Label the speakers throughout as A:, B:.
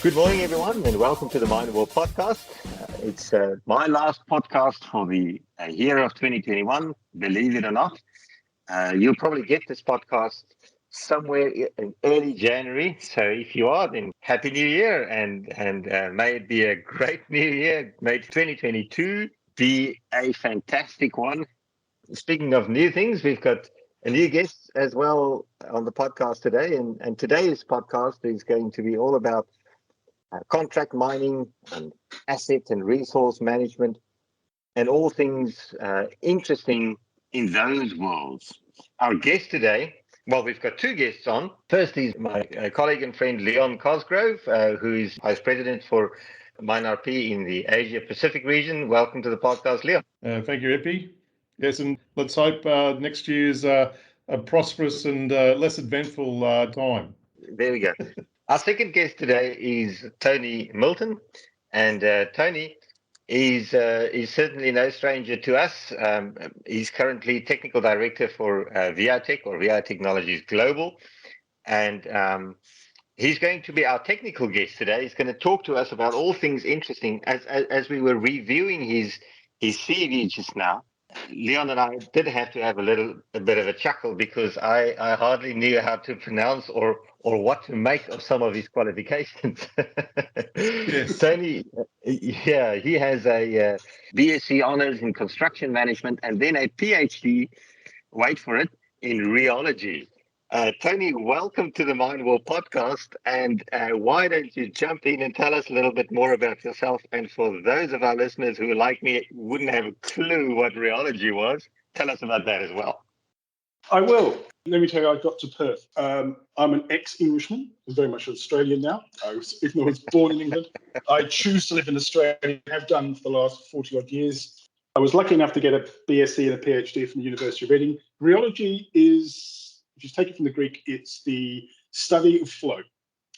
A: Good morning, everyone, and welcome to the Mind World podcast. It's my last podcast for the year of 2021, believe it or not. You'll probably get this podcast somewhere in early January. So if you are, then Happy New Year, and may it be a great new year. May 2022 be a fantastic one. Speaking of new things, we've got a new guest as well on the podcast today, and today's podcast is going to be all about contract mining and asset and resource management and all things interesting in those worlds. Our guest today, well, we've got two guests on. First is my colleague and friend Leon Cosgrove, who is Vice President for MineRP in the Asia Pacific region. Welcome to the podcast, Leon.
B: Thank you, Epi. Yes, and let's hope next year's a prosperous and less eventful time.
A: There we go. Our second guest today is Tony Milton, and Tony is certainly no stranger to us. He's currently Technical Director for VITech or VI Technologies Global, and he's going to be our technical guest today. He's going to talk to us about all things interesting. As we were reviewing his CV just now, Leon and I did have to have a bit of a chuckle because I hardly knew how to pronounce or what to make of some of his qualifications.
B: Yes.
A: Tony, yeah, he has a BSc honors in construction management and then a PhD, wait for it, in rheology. Tony, welcome to the Mind World podcast. And why don't you jump in and tell us a little bit more about yourself? And for those of our listeners who, like me, wouldn't have a clue what rheology was, tell us about that as well.
C: I will. Let me tell you, I got to Perth. I'm an ex-Englishman. I'm very much Australian now. Even though I was born in England, I choose to live in Australia. Have done for the last 40-odd years. I was lucky enough to get a BSc and a PhD from the University of Reading. Rheology is, if you take it from the Greek, it's the study of flow.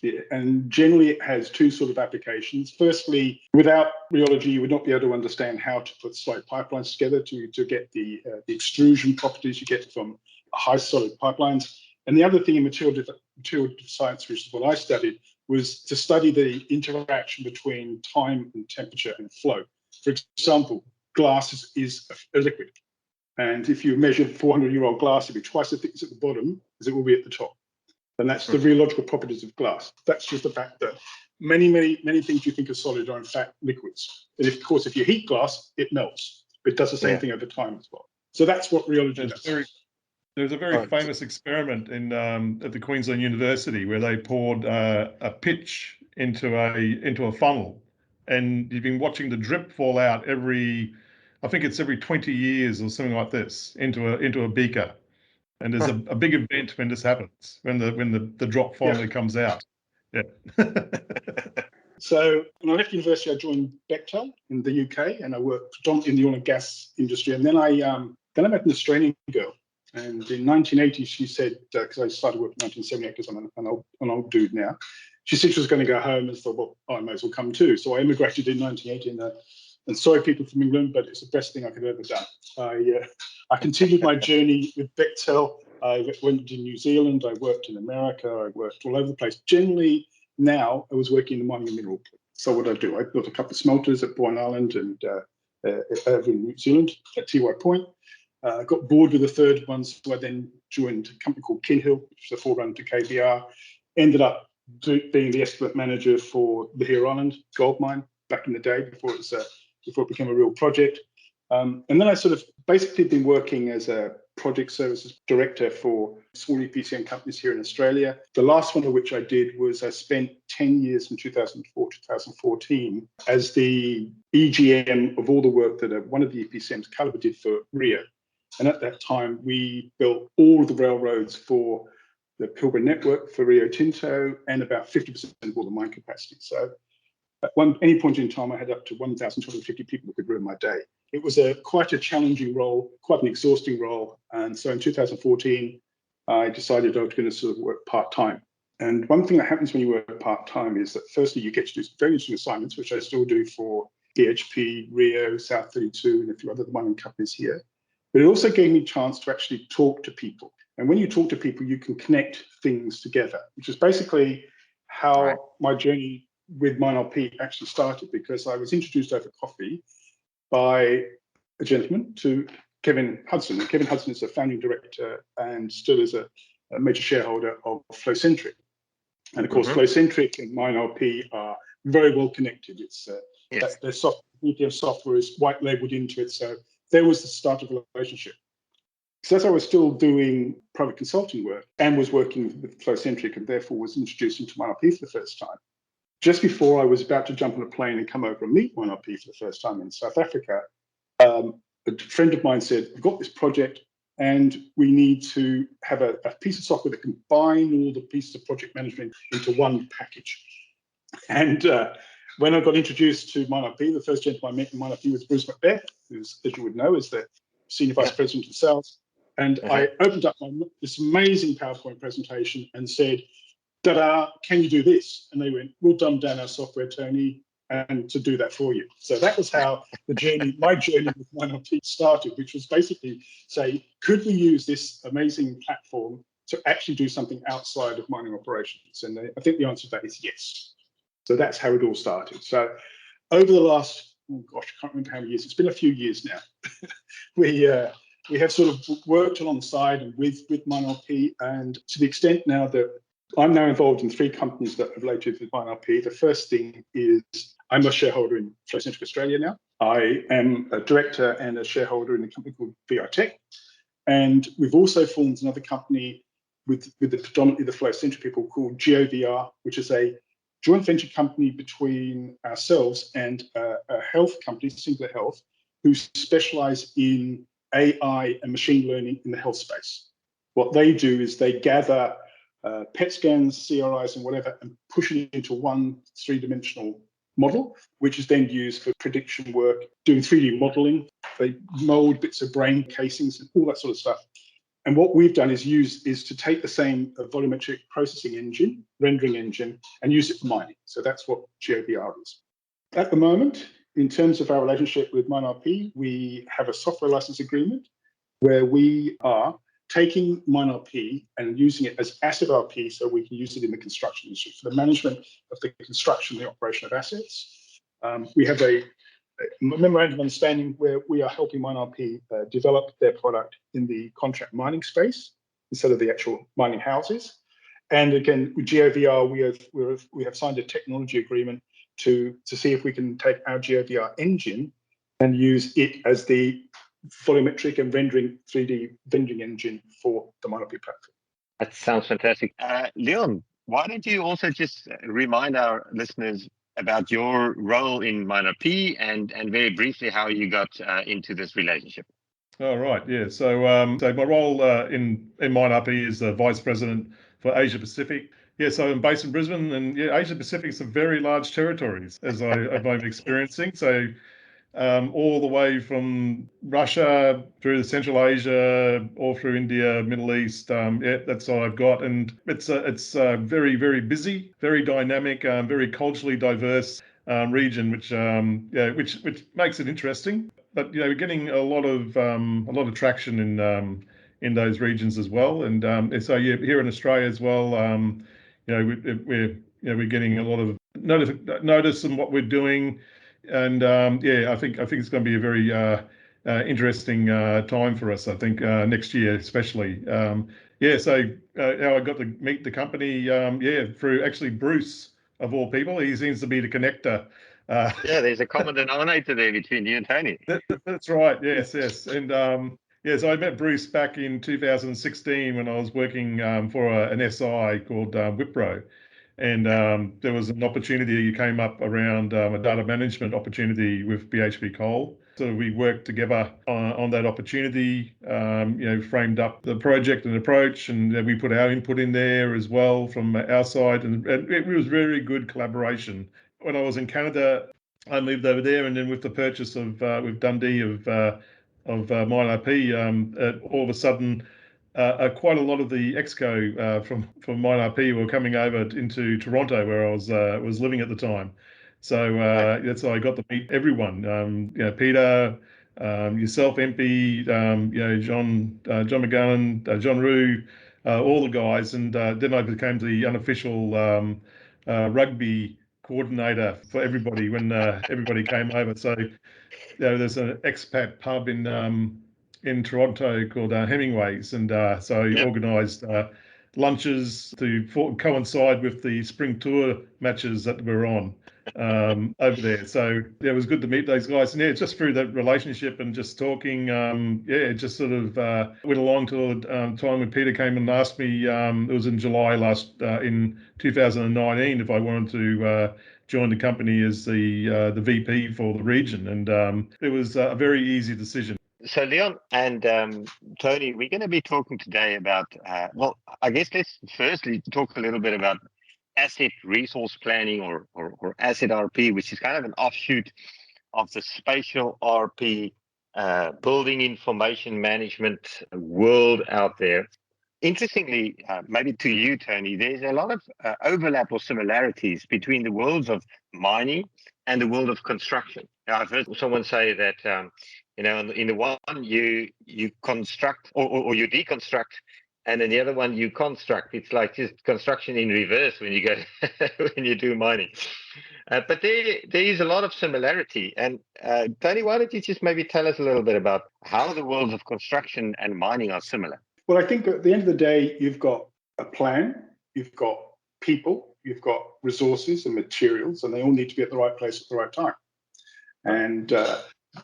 C: Yeah, and generally it has two sort of applications. Firstly, without rheology, you would not be able to understand how to put slate pipelines together to get the extrusion properties you get from high solid pipelines. And the other thing in material science, which is what I studied, was to study the interaction between time and temperature and flow. For example, glass is a liquid. And if you measure 400-year-old glass, it'll be twice as thick at the bottom as it will be at the top. And that's the rheological properties of glass. That's just the fact that many things you think are solid are in fact liquids. And of course, if you heat glass, it melts. But it does the same thing over time as well. So that's what rheology does.
B: There's a very famous experiment in at the Queensland University where they poured a pitch into a funnel, and you've been watching the drip fall out every 20 years or something like this into a beaker. And there's a big event when this happens, when the drop finally comes out. Yeah.
C: So when I left university, I joined Bechtel in the UK, and I worked predominantly in the oil and gas industry. And then I met an Australian girl. And in 1980, she said, because I started working in 1978, because I'm an old dude now, she said she was going to go home and thought, well, I might as well come too. So I immigrated in 1980, and sorry, people from England, but it's the best thing I could have ever done. I continued my journey with Bechtel. I went to New Zealand. I worked in America. I worked all over the place. Generally, now I was working in the mining and mineral. So what I do, I built a couple of smelters at Boyne Island and over in New Zealand at Tiwai Point. I got bored with the third one, so I then joined a company called Kinhill, which was a forerunner to KBR. Ended up being the estimate manager for the Hare Island gold mine back in the day before it became a real project. And then I sort of basically been working as a project services director for small EPCM companies here in Australia. The last one of which I did was I spent 10 years from 2004 to 2014 as the EGM of all the work that one of the EPCMs, Calibre, did for Rio. And at that time, we built all of the railroads for the Pilbara network for Rio Tinto and about 50% of all the mine capacity. So at any point in time, I had up to 1,250 people who could run my day. It was quite a challenging role, quite an exhausting role. And so in 2014, I decided I was going to sort of work part-time. And one thing that happens when you work part-time is that firstly, you get to do some very interesting assignments, which I still do for BHP, Rio, South 32, and a few other mining companies here. But it also gave me a chance to actually talk to people. And when you talk to people, you can connect things together, which is basically how my journey with MineRP actually started, because I was introduced over coffee by a gentleman to Kevin Hudson. And Kevin Hudson is a founding director and still is a major shareholder of Flowcentric. And of course, Flowcentric and MineRP are very well connected. It's their software is white labeled into it. So there was the start of a relationship. So as I was still doing private consulting work and was working with Flowcentric, and therefore was introduced into MineRP for the first time, just before I was about to jump on a plane and come over and meet MineRP for the first time in South Africa, a friend of mine said, "We've got this project and we need to have a piece of software that can combine all the pieces of project management into one package." And when I got introduced to MineRP, the first gentleman I met in MineRP was Bruce Macbeth, who, as you would know, is the Senior Vice President of Sales. And I opened up this amazing PowerPoint presentation and said, "Ta-da, can you do this?" And they went, "We'll dumb down our software, Tony, and to do that for you." So that was how my journey with MineRP started, which was basically say, could we use this amazing platform to actually do something outside of mining operations? And I think the answer to that is yes. So that's how it all started. So over the last, oh gosh, I can't remember how many years, it's been a few years now, we have sort of worked alongside and with MineRP, and to the extent now that I'm now involved in 3 companies that are related with MineRP. The first thing is I'm a shareholder in Flowcentric Australia now. I am a director and a shareholder in a company called VI Tech. And we've also formed another company with the predominantly the Flowcentric people called GeoVR, which is a joint venture company between ourselves and a health company, Singular Health, who specialize in AI and machine learning in the health space. What they do is they gather PET scans, CRIs, and whatever, and push it into one 3-dimensional model, which is then used for prediction work, doing 3D modeling. They mold bits of brain casings and all that sort of stuff. And what we've done is to take the same volumetric processing engine, rendering engine, and use it for mining. So that's what GeoVR is. At the moment, in terms of our relationship with MineRP, we have a software license agreement where we are taking MineRP and using it as asset RP, so we can use it in the construction industry for the management of the construction and the operation of assets. We have a memorandum of understanding where we are helping MineRP develop their product in the contract mining space instead of the actual mining houses. And again, with GeoVR, we have signed a technology agreement to see if we can take our GeoVR engine and use it as the volumetric and 3D rendering engine for the MineRP platform.
A: That sounds fantastic. Leon, why don't you also just remind our listeners about your role in MineRP and very briefly how you got into this relationship?
B: Oh, right, yeah. So my role in MineRP is the Vice President for Asia Pacific. Yeah, so I'm based in Brisbane, and yeah, Asia Pacific is a very large territories, as I'm experiencing. So all the way from Russia through to Central Asia, all through India, Middle East. Yeah, that's all I've got, and it's very, very busy, very dynamic, very culturally diverse region, which makes it interesting. But we're getting a lot of traction in those regions as well, and so yeah, here in Australia as well. We're getting a lot of notice in what we're doing. And I think it's going to be a very interesting time for us. I think next year, especially. So how I got to meet the company, through actually Bruce, of all people. He seems to be the connector.
A: There's a common denominator there between you and Tony.
B: That's right. Yes. And so I met Bruce back in 2016 when I was working for an SI called Wipro. And there was an opportunity that came up around a data management opportunity with BHP Coal. So we worked together on that opportunity, framed up the project and approach, and we put our input in there as well from our side. And it was very good collaboration. When I was in Canada, I moved over there, and then with the purchase of with Dundee of MineRP, all of a sudden, quite a lot of the exco from MineRP were coming over into Toronto, where I was living at the time. So that's how I got to meet everyone. Peter, yourself, MP, John McGowan, John Rue, all the guys, and then I became the unofficial rugby coordinator for everybody when everybody came over. So there's an expat pub in Toronto called Hemingway's, and so he organised lunches to coincide with the spring tour matches that were on over there. So it was good to meet those guys, and just through that relationship and just talking, it just sort of went along till the time when Peter came and asked me. It was in July in 2019 if I wanted to joined the company as the VP for the region, and it was a very easy decision.
A: So Leon and Tony, we're going to be talking today about, well, I guess let's firstly talk a little bit about asset resource planning or asset RP, which is kind of an offshoot of the spatial RP building information management world out there. Interestingly, maybe to you, Tony, there's a lot of overlap or similarities between the worlds of mining and the world of construction. Now, I've heard someone say that, in the one you construct or you deconstruct, and in the other one you construct. It's like just construction in reverse when you go when you do mining. But there is a lot of similarity. And Tony, why don't you just maybe tell us a little bit about how the worlds of construction and mining are similar?
C: Well, I think at the end of the day, you've got a plan, you've got people, you've got resources and materials, and they all need to be at the right place at the right time. And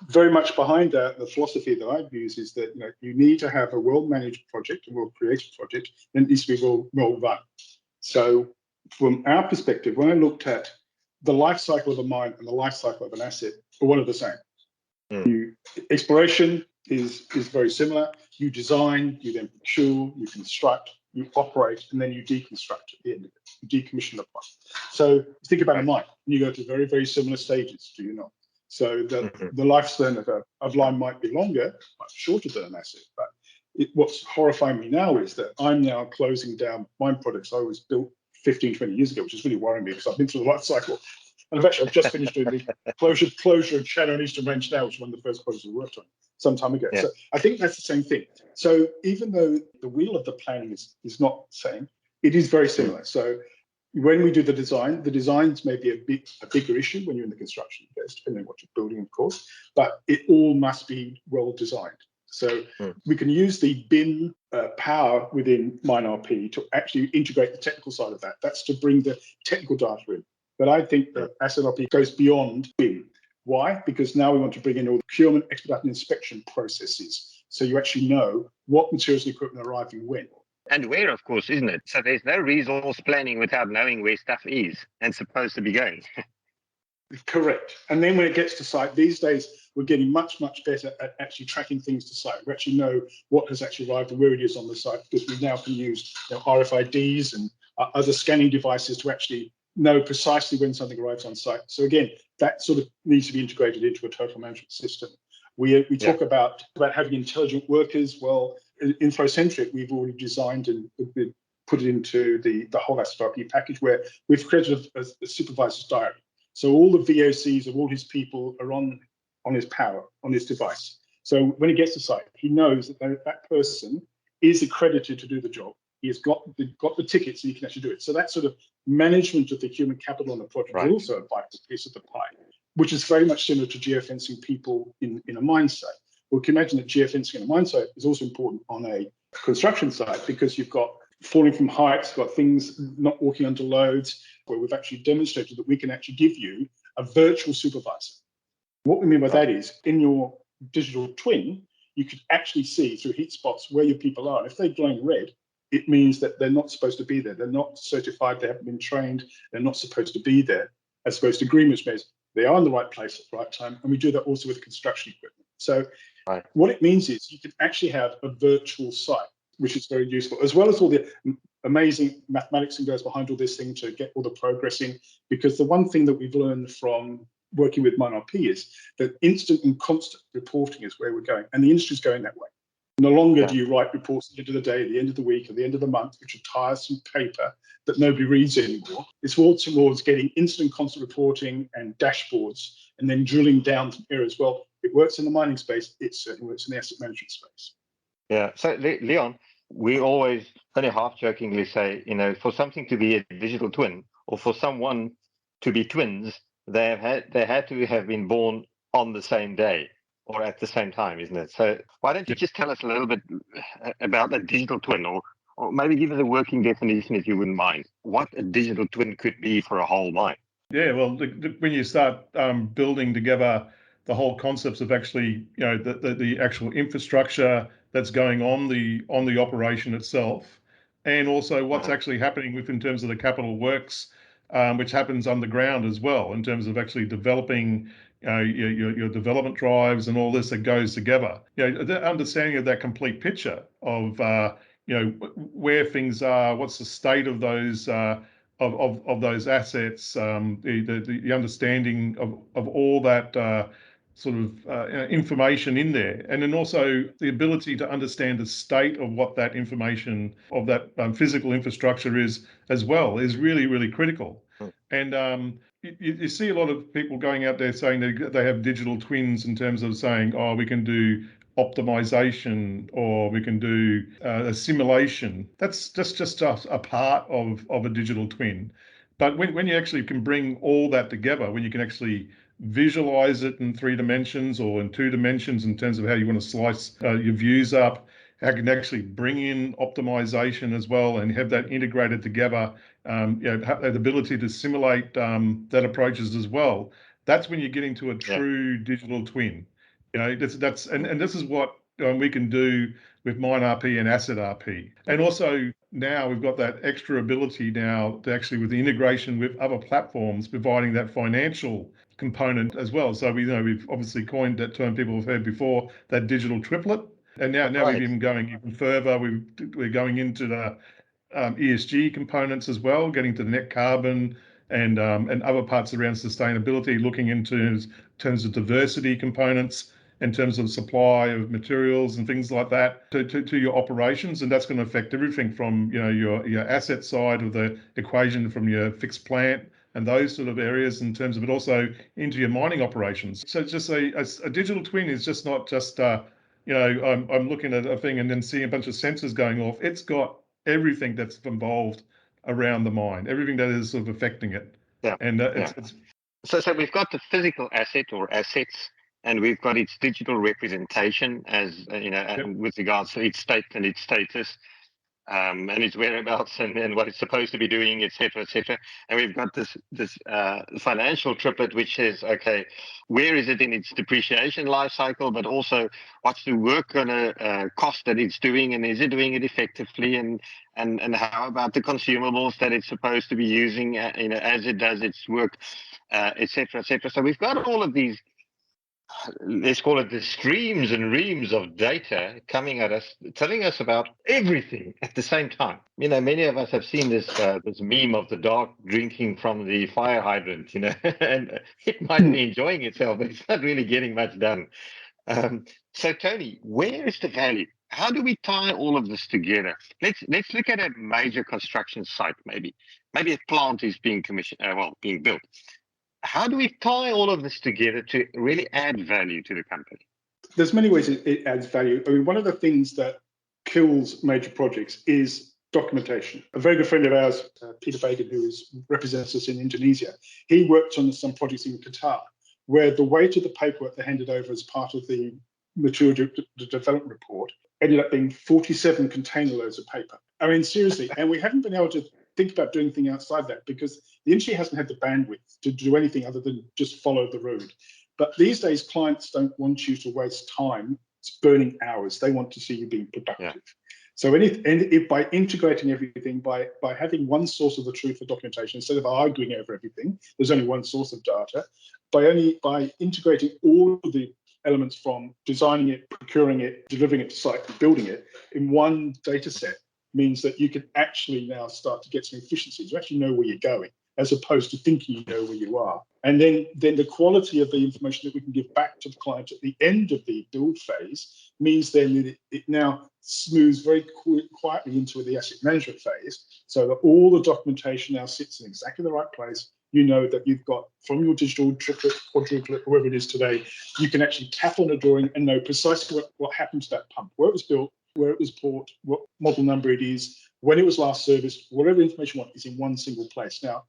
C: very much behind that, the philosophy that I've used is that you need to have a well-managed project, a well-created project, and it needs to be well-run. So from our perspective, when I looked at the life cycle of a mine and the life cycle of an asset, are one of the same. Exploration is very similar. You design, you then procure, you construct, you operate, and then you deconstruct at the end of it. You decommission the plant. So think about a mine. You go to very, very similar stages, do you not? So the lifespan of a line might be longer, much shorter than an asset. But what's horrifying me now is that I'm now closing down mine projects I was built 15, 20 years ago, which is really worrying me because I've been through the life cycle. And I've just finished doing the closure of Shadow and Eastern Range now, which is one of the first projects we worked on some time ago. Yeah. So I think that's the same thing. So even though the wheel of the planning is not the same, it is very similar. So when we do the designs may be a bigger issue when you're in the construction phase, depending on what you're building, of course, but it all must be well designed. So we can use the BIM power within MineRP to actually integrate the technical side of that. That's to bring the technical data in. But I think that Asset RP goes beyond BIM. Why? Because now we want to bring in all the procurement, expedite, and inspection processes. So you actually know what materials and equipment are arriving when.
A: And where, of course, isn't it? So there's no resource planning without knowing where stuff is and supposed to be going.
C: Correct. And then when it gets to site, these days, we're getting much, much better at actually tracking things to site. We actually know what has actually arrived and where it is on the site, because we now can use RFIDs and other scanning devices to actually know precisely when something arrives on site. So again, that sort of needs to be integrated into a total management system. We talk about having intelligent workers. Well, in Flowcentric, we've already designed and put it into the whole Asset RP package where we've created a supervisor's diary. So all the VOCs of all his people are on his power, on his device. So when he gets to site, he knows that that person is accredited to do the job. He has got the tickets and he can actually do it. So that sort of management of the human capital on the project is also a vital piece of the pie, which is very much similar to geofencing people in a mine site. Well, you can imagine that geofencing in a mine site is also important on a construction site because you've got falling from heights, you've got things not walking under loads, where we've actually demonstrated that we can actually give you a virtual supervisor. What we mean by that is in your digital twin, you could actually see through heat spots where your people are. And if they're glowing red, it means that they're not supposed to be there. They're not certified. They haven't been trained. They're not supposed to be there. As opposed to green, which means they are in the right place at the right time. And we do that also with construction equipment. So what it means is you can actually have a virtual site, which is very useful, as well as all the amazing mathematics that goes behind all this thing to get all the progressing. Because the one thing that we've learned from working with MineRP is that instant and constant reporting is where we're going. And the industry's going that way. No longer do you write reports at the end of the day, at the end of the week, at the end of the month, which are tiresome paper that nobody reads anymore. It's all towards getting instant constant reporting and dashboards and then drilling down from here as well. It works in the mining space. It certainly works in the asset management space.
A: Yeah. So, Leon, we always kind of half jokingly say, for something to be a digital twin or for someone to be twins, they had to have been born on the same day or at the same time, isn't it? So why don't you just tell us a little bit about a digital twin, or maybe give us a working definition, if you wouldn't mind, what a digital twin could be for a whole mine?
B: Yeah, well, when you start building together the whole concepts of actually, the actual infrastructure that's going on the operation itself, and also what's actually happening in terms of the capital works, which happens underground as well, in terms of actually developing your development drives and all this that goes together. The understanding of that complete picture of where things are, what's the state of those. Of those assets, the understanding of all that sort of information in there, and then also the ability to understand the state of what that information of that physical infrastructure is as well is really, really critical. And you see a lot of people going out there saying they have digital twins in terms of saying, oh, we can do optimization, or we can do a simulation. That's just a part of a digital twin. But when you actually can bring all that together, when you can actually visualize it in 3 dimensions or in 2 dimensions in terms of how you want to slice your views up, how you can actually bring in optimization as well and have that integrated together, the ability to simulate that approaches as well. That's when you get into a true digital twin. This is what we can do with MineRP and AssetRP. And also now we've got that extra ability now to actually, with the integration with other platforms, providing that financial component as well. So we've obviously coined that term, people have heard before, that digital triplet. And now we've even going even further. We're going into the ESG components as well, getting to the net carbon and other parts around sustainability, looking into terms of diversity components, in terms of supply of materials and things like that to your operations. And that's going to affect everything from your asset side of the equation, from your fixed plant and those sort of areas in terms of it, also into your mining operations. So it's just a digital twin is just not just I'm looking at a thing and then seeing a bunch of sensors going off. It's got everything that's involved around the mine, everything that is sort of affecting it. It's
A: so we've got the physical asset or assets, and we've got its digital representation as with regards to its state and its status, and its whereabouts and what it's supposed to be doing, etc., etc. And we've got this financial triplet, which says, okay, where is it in its depreciation life cycle, but also what's the work going to cost that it's doing, and is it doing it effectively, and how about the consumables that it's supposed to be using, as it does its work, etc., etc. So we've got all of these, let's call it the streams and reams of data coming at us, telling us about everything at the same time. Many of us have seen this meme of the dog drinking from the fire hydrant, and it might be enjoying itself, but it's not really getting much done. So Tony, where is the value? How do we tie all of this together? Let's look at a major construction site, maybe a plant is being being built. How do we tie all of this together to really add value to the company?
C: There's many ways it adds value. I mean, one of the things that kills major projects is documentation. A very good friend of ours, Peter Bagan, who represents us in Indonesia, he worked on some projects in Qatar where the weight of the paperwork they handed over as part of the material development report ended up being 47 container loads of paper. I mean, seriously, and we haven't been able to think about doing anything outside that because the industry hasn't had the bandwidth to do anything other than just follow the road. But these days, clients don't want you to waste time. It's burning hours. They want to see you being productive. Yeah. So by integrating everything, by having one source of the truth for documentation, instead of arguing over everything, there's only one source of data. By integrating all of the elements from designing it, procuring it, delivering it to site, and building it in one data set, means that you can actually now start to get some efficiencies. You actually know where you're going, as opposed to thinking you know where you are. And then the quality of the information that we can give back to the client at the end of the build phase means then that it now smooths very quietly into the asset management phase, so that all the documentation now sits in exactly the right place. You know that you've got, from your digital triplet, quadruplet, whoever it is today, you can actually tap on a drawing and know precisely what happened to that pump, where it was built, where it was bought, what model number it is, when it was last serviced, whatever information you want is in one single place. Now,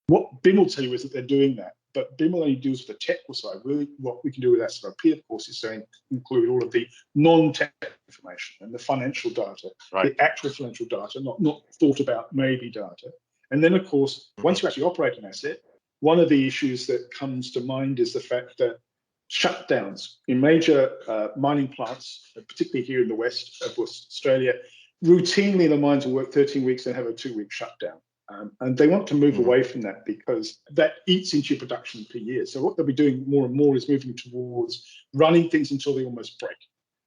C: What BIM will tell you is that they're doing that, but BIM only deals with the technical side. Really, what we can do with S1E, of course, is to include all of the non-technical information and the financial data, the actual financial data, not thought about maybe data. And then, of course, once you actually operate an asset, one of the issues that comes to mind is the fact that shutdowns in major mining plants, particularly here in the west of Australia, routinely the mines will work 13 weeks and have a 2-week shutdown. And they want to move away from that because that eats into your production per year. So what they'll be doing more and more is moving towards running things until they almost break,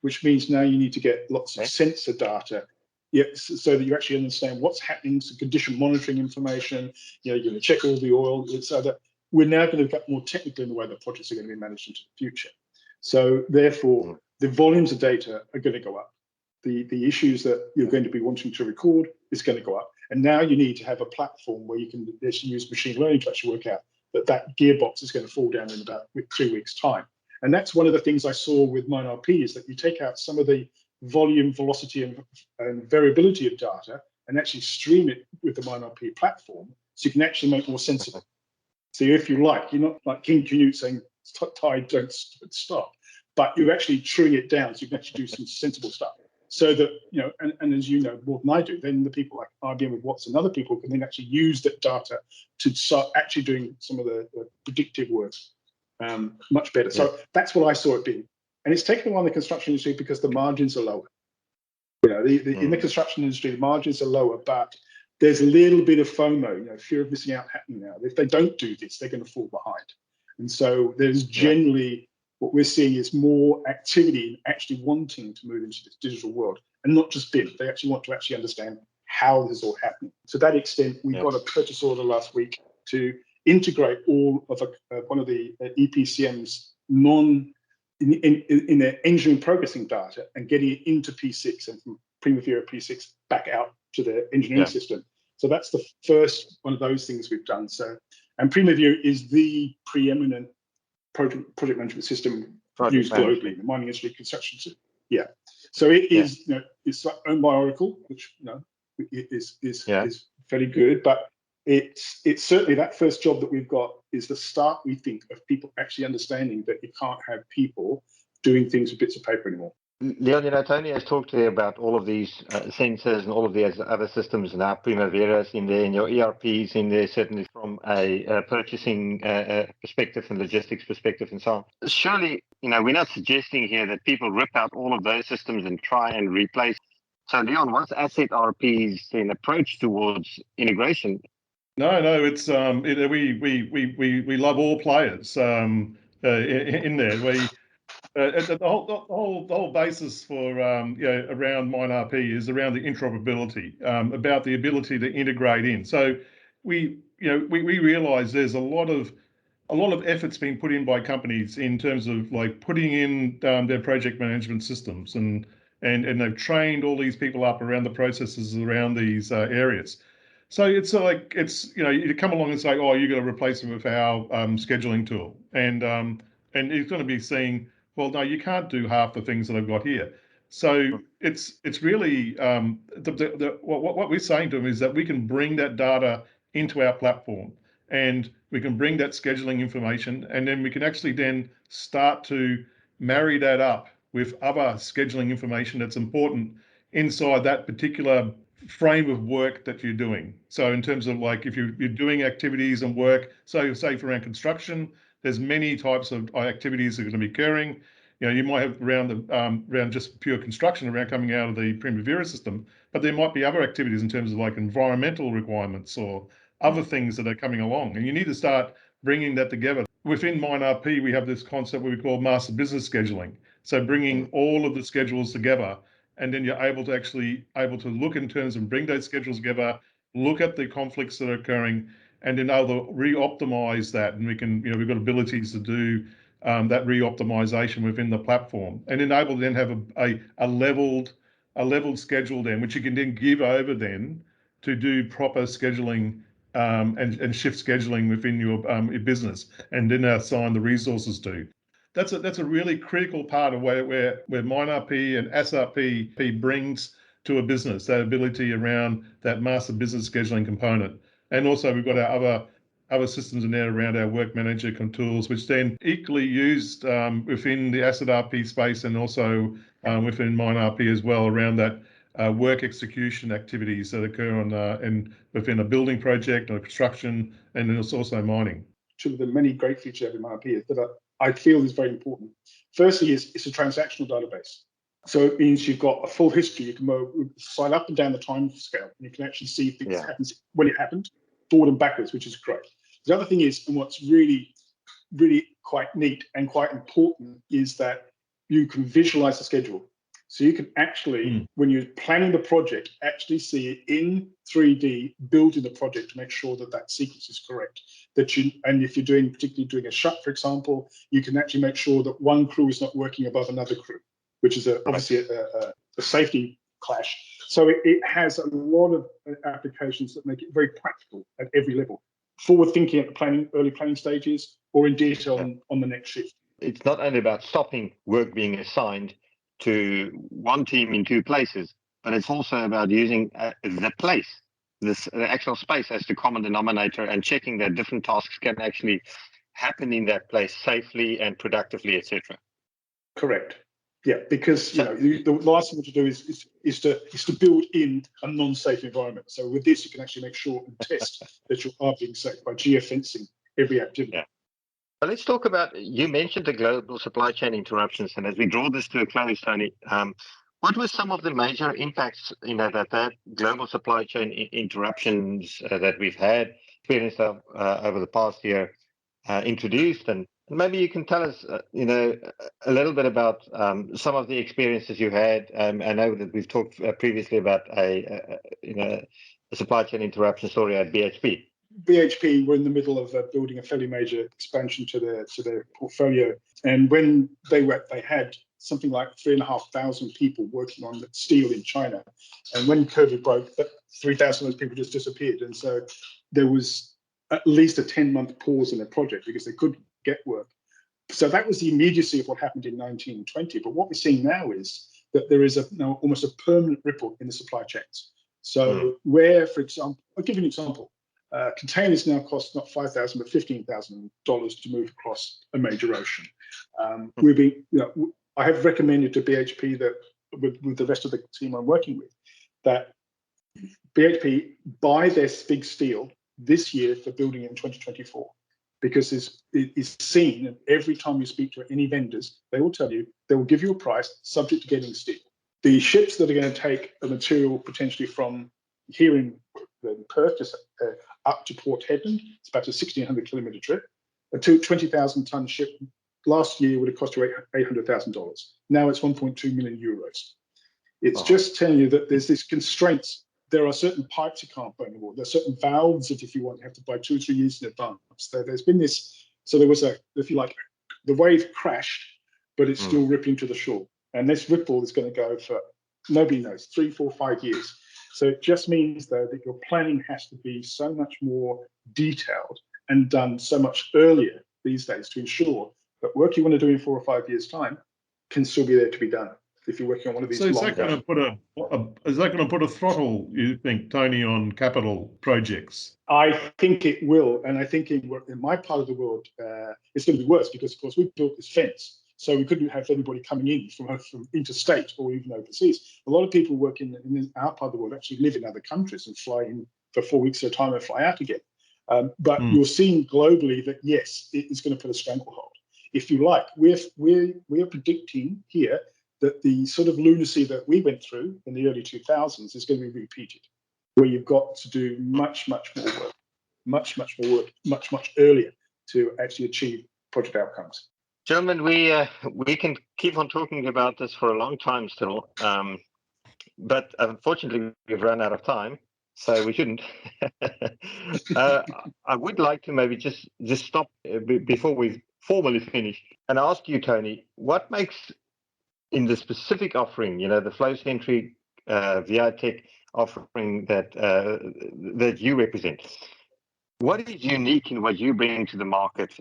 C: which means now you need to get lots of sensor data, so that you actually understand what's happening, so condition monitoring information, you're going to check all the oil, so that we're now going to get more technical in the way that projects are going to be managed into the future. So therefore, the volumes of data are going to go up. The issues that you're going to be wanting to record is going to go up. And now you need to have a platform where you can actually use machine learning to actually work out that gearbox is going to fall down in about 2 weeks' time. And that's one of the things I saw with MineRP, is that you take out some of the volume, velocity, and variability of data and actually stream it with the MineRP platform, so you can actually make more sensible. So if you like, you're not like King Canute saying, tide, don't stop, but you're actually truing it down so you can actually do some sensible stuff. So that, and as you know more than I do, then the people like IBM with Watts and other people can then actually use that data to start actually doing some of the predictive work much better. So that's what I saw it being. And it's taken a while in the construction industry because the margins are lower. In the construction industry, the margins are lower, but there's a little bit of FOMO, fear of missing out happening now. If they don't do this, they're going to fall behind. And so there's generally, what we're seeing is more activity in actually wanting to move into this digital world, and not just BIM. They actually want to actually understand how this is all happening. To that extent, we got a purchase order last week to integrate all of one of the EPCM's in their engineering progressing data and getting it into P6 and from Primavera P6 back out to the engineering system. So that's the first one of those things we've done. So, and Primavera is the preeminent project management system used globally in the mining industry, construction. So it is, it's owned by Oracle, which is very good. But it's certainly that first job that we've got is the start, we think, of people actually understanding that you can't have people doing things with bits of paper anymore.
A: Leon, Tony has talked to you about all of these sensors and all of these other systems, and our Primavera's in there, and your ERP's in there, certainly from a purchasing perspective and logistics perspective and so on. Surely, we're not suggesting here that people rip out all of those systems and try and replace. So, Leon, what's Asset RP's approach towards integration?
B: No, it's we love all players in there. The whole basis for around MineRP is around the interoperability, about the ability to integrate in. So we realise there's a lot of effort's been put in by companies in terms of like putting in their project management systems, and they've trained all these people up around the processes around these areas. So it's like you come along and say, oh, you're going to replace it with our scheduling tool, and it's going to be saying, well, no, you can't do half the things that I've got here. So it's really what we're saying to them is that we can bring that data into our platform, and we can bring that scheduling information, and then we can actually then start to marry that up with other scheduling information that's important inside that particular frame of work that you're doing. So in terms of like if you're doing activities and work, so say for around construction, there's many types of activities that are going to be occurring. You might have around just pure construction around coming out of the Primavera system, but there might be other activities in terms of like environmental requirements or other things that are coming along, and you need to start bringing that together. Within MineRP, we have this concept what we call master business scheduling. So bringing all of the schedules together, and then you're able to look in terms of bring those schedules together, look at the conflicts that are occurring, and then able to re-optimize that. And we can, we've got abilities to do that re-optimization within the platform, and enable then have a leveled schedule then, which you can then give over then to do proper scheduling and shift scheduling within your business, and then assign the resources to. That's a really critical part of where MineRP and SRP brings to a business, that ability around that master business scheduling component. And also we've got our other systems in there around our work manager tools, which then equally used within the Asset RP space and also within Mine RP as well around that work execution activities that occur on within a building project or construction, and then it's also mining.
C: Two of the many great features of MRP is that I feel is very important. Firstly, it's a transactional database. So it means you've got a full history. You can slide up and down the time scale, and you can actually see things happen when it happened, forward and backwards, which is great. The other thing is, and what's really, really quite neat and quite important, is that you can visualize the schedule. So you can actually, when you're planning the project, actually see it in 3D, building the project to make sure that that sequence is correct. And if you're particularly doing a shut, for example, you can actually make sure that one crew is not working above another crew, which is obviously a safety clash. So it has a lot of applications that make it very practical at every level, forward thinking at the early planning stages, or indeed on the next shift.
A: It's not only about stopping work being assigned to one team in two places, but it's also about using the place, the actual space as the common denominator, and checking that different tasks can actually happen in that place safely and productively, etc.
C: Correct. Yeah, because the last thing to do is to build in a non-safe environment. So with this, you can actually make sure and test that you are being safe by geofencing every activity.
A: Yeah. But let's talk about, you mentioned the global supply chain interruptions, and as we draw this to a close, Tony, what were some of the major impacts that global supply chain interruptions that we've had experienced over the past year introduced? And maybe you can tell us, a little bit about some of the experiences you had. I know that we've talked previously about a supply chain interruption story at BHP.
C: BHP were in the middle of building a fairly major expansion to their portfolio, and when they had something like 3,500 people working on steel in China, and when COVID broke, 3,000 of those people just disappeared, and so there was at least a 10-month pause in the project because they couldn't get work. So that was the immediacy of what happened in 1920. But what we're seeing now is that there is almost a permanent ripple in the supply chains. So where, for example, I'll give you an example. Containers now cost not $5,000 but $15,000 to move across a major ocean. I have recommended to BHP that with the rest of the team I'm working with, that BHP buy their big steel this year for building it in 2024, because it's seen, and every time you speak to any vendors, they will tell you, they will give you a price subject to getting steel. The ships that are going to take a material potentially from here in Perth just up to Port Hedland, it's about a 1,600 kilometre trip. A 20,000 tonne ship last year would have cost you $800,000. Now it's 1.2 million euros. It's just telling you that there's these constraints. There are certain pipes you can't put in the water. There are certain valves that if you want, you have to buy 2 or 3 years in advance. There's been this, so there was if you like, the wave crashed, but it's still ripping to the shore. And this ripple is going to go for, nobody knows, 3, 4, 5 years. So it just means, though, that your planning has to be so much more detailed and done so much earlier these days to ensure that work you want to do in 4 or 5 years' time can still be there to be done if you're working on one of these.
B: So is that going to put a throttle, you think, Tony, on capital projects?
C: I think it will, and I think in my part of the world, it's going to be worse because, of course, we built this fence. So we couldn't have anybody coming in from interstate or even overseas. A lot of people work in our part of the world actually live in other countries and fly in for 4 weeks at a time and fly out again. But you're seeing globally that, yes, it is going to put a stranglehold. If you like, we're predicting here that the sort of lunacy that we went through in the early 2000s is going to be repeated, where you've got to do much more work, much more work, much earlier to actually achieve project outcomes.
A: Gentlemen, we can keep on talking about this for a long time still, but unfortunately we've run out of time, so we shouldn't. I would like to maybe just stop before we formally finish and ask you, Tony, what makes in the specific offering, the flow-centric VI-Tech offering that you represent, what is unique in what you bring to the market,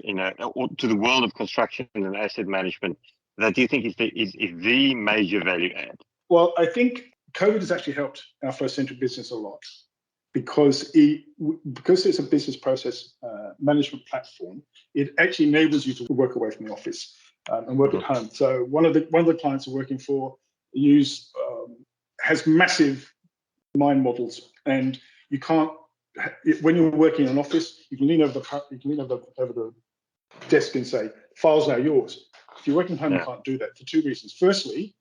A: or to the world of construction and asset management, that you think is the major value add?
C: Well, I think COVID has actually helped our flow-centric business a lot because it's a business process management platform, it actually enables you to work away from the office and work at home. So one of the clients we're working for has massive mind models, and you can't, when you're working in an office, you can lean over the desk and say, "File's now yours." If you're working from home, you can't do that for two reasons. Firstly,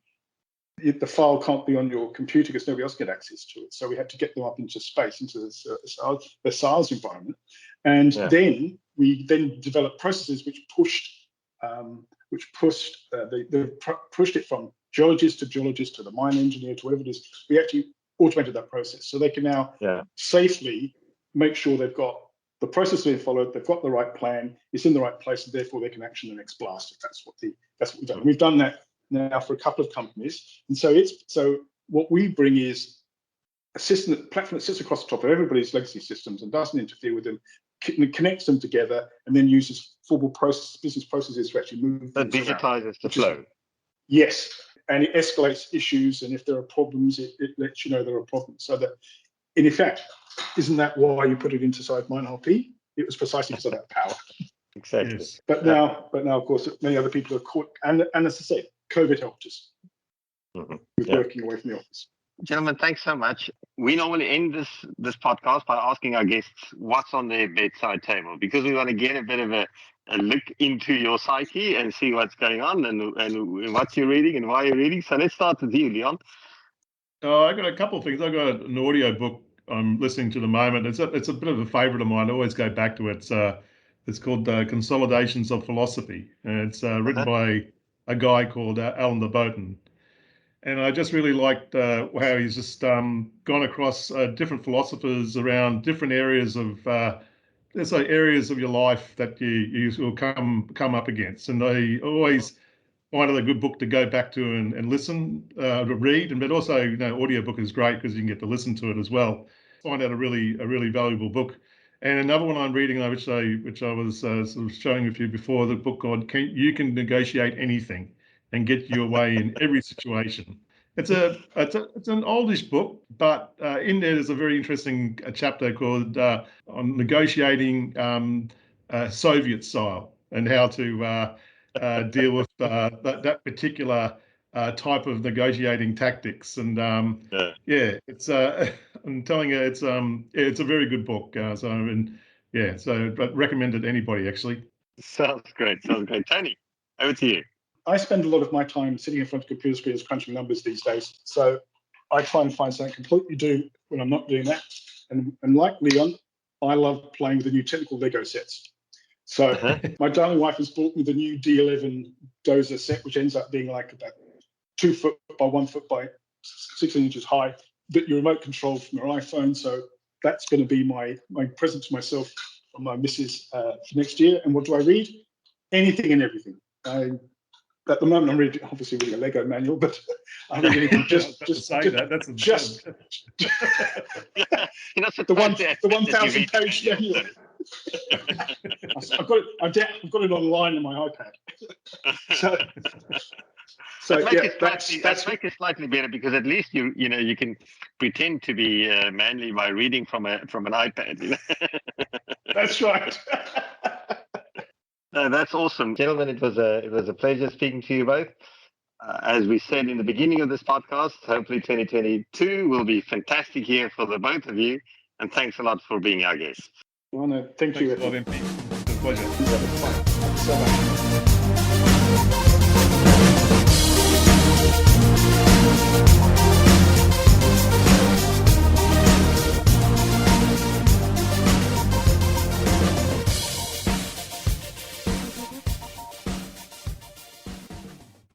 C: the file can't be on your computer because nobody else can get access to it. So we had to get them up into space, into the SARS environment, and then we developed processes which pushed it from geologist to the mine engineer to whatever it is. We actually automated that process, so they can now safely make sure they've got the process being followed, they've got the right plan, it's in the right place, and therefore they can action the next blast if that's what we've done. And we've done that now for a couple of companies, and so what we bring is a platform that sits across the top of everybody's legacy systems and doesn't interfere with them, connects them together, and then uses formal business processes to actually move
A: that digitizes the flow.
C: Yes, and it escalates issues, and if there are problems, it lets you know there are problems. So that, in effect, isn't that why you put it inside MineRP? It was precisely because of that power.
A: Exactly.
B: Yes.
C: But now, of course, many other people are caught, and as I said, COVID helped us with working away from the office.
A: Gentlemen, thanks so much. We normally end this podcast by asking our guests what's on their bedside table, because we want to get a bit of a look into your psyche and see what's going on and what you're reading and why you're reading. So let's start with you, Leon.
B: I got a couple of things. I got an audio book I'm listening to at the moment. It's a bit of a favourite of mine. I always go back to it. It's called Consolidations of Philosophy, and it's written by a guy called Alan de Botton. And I just really liked how he's just gone across different philosophers around different areas of, let's say, areas of your life that you will come up against. And I always find it a good book to go back to and listen, to read. But also, audiobook is great because you can get to listen to it as well. Find out a really valuable book. And another one I'm reading, which I was sort of showing with you before, the book called "You Can Negotiate Anything and Get Your Way in Every Situation." It's an oldish book, but in there's a very interesting chapter called on negotiating Soviet style and how to deal with that particular type of negotiating tactics. And it's I'm telling you, it's a very good book. But recommend it to anybody actually.
A: Sounds great. Tony, over to you.
C: I spend a lot of my time sitting in front of computer screens crunching numbers these days. So I try and find something completely do when I'm not doing that. And like Leon, I love playing with the new technical Lego sets. So my darling wife has bought me the new D11 dozer set, which ends up being like about 2 foot by 1 foot by 16 inches high, that you remote control from your iPhone. So that's going to be my present to myself and my missus for next year. And what do I read? Anything and everything. At the moment, I'm obviously reading a Lego manual, but I'm reading just the 1,000 page manual. I've got it online on my iPad.
A: Let's make it slightly better, because at least you can pretend to be manly by reading from an iPad.
C: That's right.
A: No, that's awesome, gentlemen. It was a pleasure speaking to you both. As we said in the beginning of this podcast, hopefully 2022 will be fantastic year for the both of you. And thanks a lot for being our guests.
C: Well, no, thank you.
B: Thanks a lot, MP. It's a pleasure.
C: Yeah, it's fun. So much.